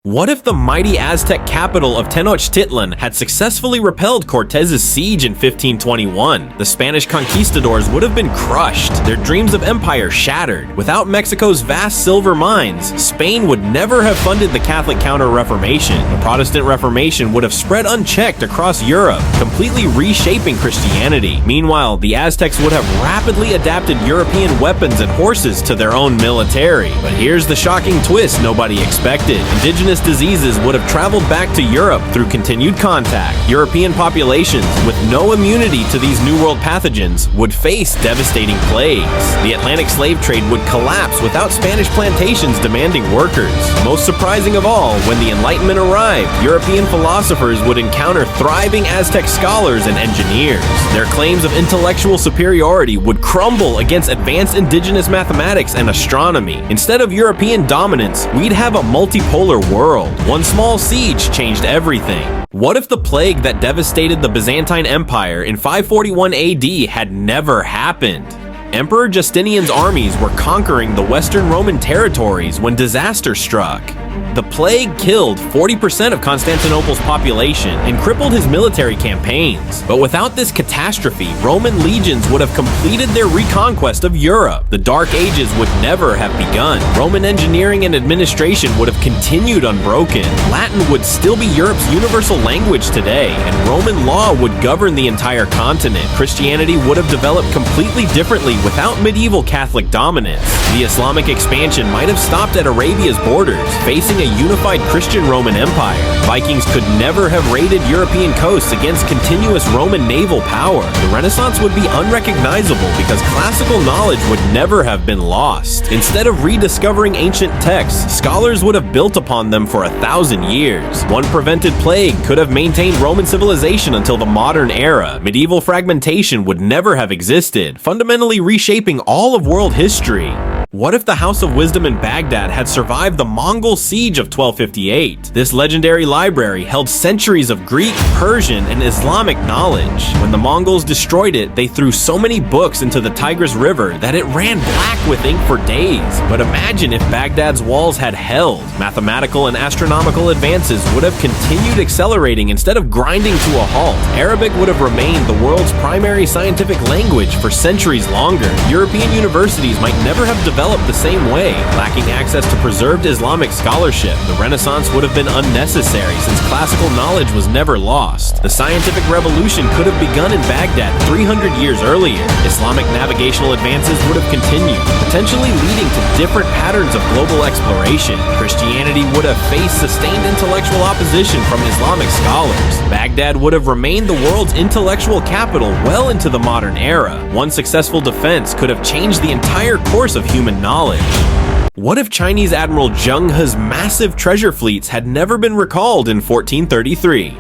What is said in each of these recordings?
What if the mighty Aztec capital of Tenochtitlan had successfully repelled Cortez's siege in 1521? The Spanish conquistadors would have been crushed, their dreams of empire shattered. Without Mexico's vast silver mines, Spain would never have funded the Catholic Counter-Reformation. The Protestant Reformation would have spread unchecked across Europe, completely reshaping Christianity. Meanwhile, the Aztecs would have rapidly adapted European weapons and horses to their own military. But here's the shocking twist nobody expected. Indigenous diseases would have traveled back to Europe through continued contact. European populations, with no immunity to these New World pathogens, would face devastating plagues. The Atlantic slave trade would collapse without Spanish plantations demanding workers. Most surprising of all, when the Enlightenment arrived, European philosophers would encounter thriving Aztec scholars and engineers. Their claims of intellectual superiority would crumble against advanced indigenous mathematics and astronomy. Instead of European dominance, we'd have a multipolar world. One small siege changed everything. What if the plague that devastated the Byzantine Empire in 541 AD had never happened? Emperor Justinian's armies were conquering the Western Roman territories when disaster struck. The plague killed 40% of Constantinople's population and crippled his military campaigns. But without this catastrophe, Roman legions would have completed their reconquest of Europe. The Dark Ages would never have begun. Roman engineering and administration would have continued unbroken. Latin would still be Europe's universal language today, and Roman law would govern the entire continent. Christianity would have developed completely differently without medieval Catholic dominance. The Islamic expansion might have stopped at Arabia's borders, facing a unified Christian Roman Empire. Vikings could never have raided European coasts against continuous Roman naval power. The Renaissance would be unrecognizable because classical knowledge would never have been lost. Instead of rediscovering ancient texts, scholars would have built upon them for 1,000 years. One prevented plague could have maintained Roman civilization until the modern era. Medieval fragmentation would never have existed, fundamentally reshaping all of world history. What if the House of Wisdom in Baghdad had survived the Mongol siege of 1258? This legendary library held centuries of Greek, Persian, and Islamic knowledge. When the Mongols destroyed it, they threw so many books into the Tigris River that it ran black with ink for days. But imagine if Baghdad's walls had held. Mathematical and astronomical advances would have continued accelerating instead of grinding to a halt. Arabic would have remained the world's primary scientific language for centuries longer. European universities might never have developed the same way. Lacking access to preserved Islamic scholarship, the Renaissance would have been unnecessary since classical knowledge was never lost. The scientific revolution could have begun in Baghdad 300 years earlier. Islamic navigational advances would have continued, potentially leading to different patterns of global exploration. Christianity would have faced sustained intellectual opposition from Islamic scholars. Baghdad would have remained the world's intellectual capital well into the modern era. One successful defense could have changed the entire course of human knowledge. What if Chinese Admiral Zheng He's massive treasure fleets had never been recalled in 1433?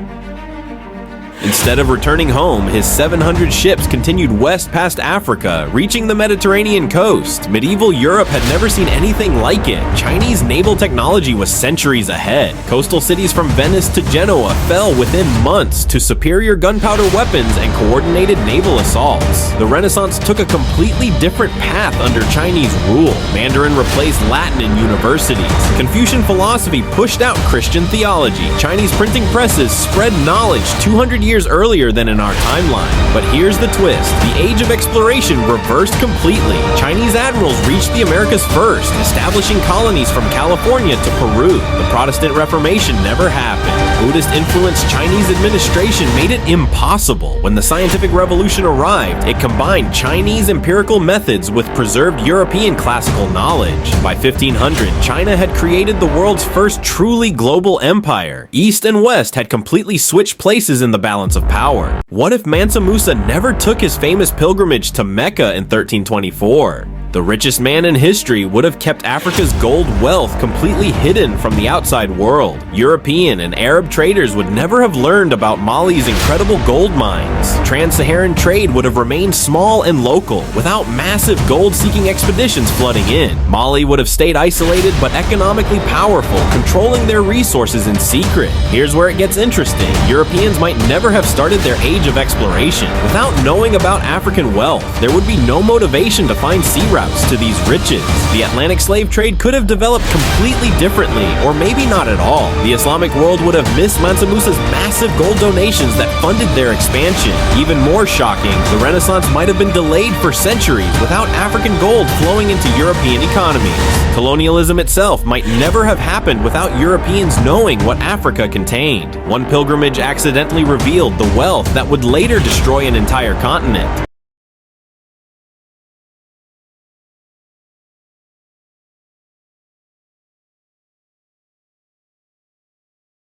Instead of returning home, his 700 ships continued west past Africa, reaching the Mediterranean coast. Medieval Europe had never seen anything like it. Chinese naval technology was centuries ahead. Coastal cities from Venice to Genoa fell within months to superior gunpowder weapons and coordinated naval assaults. The Renaissance took a completely different path under Chinese rule. Mandarin replaced Latin in universities. Confucian philosophy pushed out Christian theology. Chinese printing presses spread knowledge 200 years earlier than in our timeline. But here's the twist. The age of exploration reversed completely. Chinese admirals reached the Americas first, establishing colonies from California to Peru. The Protestant Reformation never happened. Buddhist-influenced Chinese administration made it impossible. When the scientific revolution arrived, it combined Chinese empirical methods with preserved European classical knowledge. By 1500, China had created the world's first truly global empire. East and West had completely switched places in the balance of power. What if Mansa Musa never took his famous pilgrimage to Mecca in 1324? The richest man in history would have kept Africa's gold wealth completely hidden from the outside world. European and Arab traders would never have learned about Mali's incredible gold mines. Trans-Saharan trade would have remained small and local, without massive gold-seeking expeditions flooding in. Mali would have stayed isolated but economically powerful, controlling their resources in secret. Here's where it gets interesting. Europeans might never have started their age of exploration. Without knowing about African wealth, there would be no motivation to find sea routes routes to these riches. The Atlantic slave trade could have developed completely differently, or maybe not at all. The Islamic world would have missed Mansa Musa's massive gold donations that funded their expansion. Even more shocking, the Renaissance might have been delayed for centuries without African gold flowing into European economies. Colonialism itself might never have happened without Europeans knowing what Africa contained. One pilgrimage accidentally revealed the wealth that would later destroy an entire continent.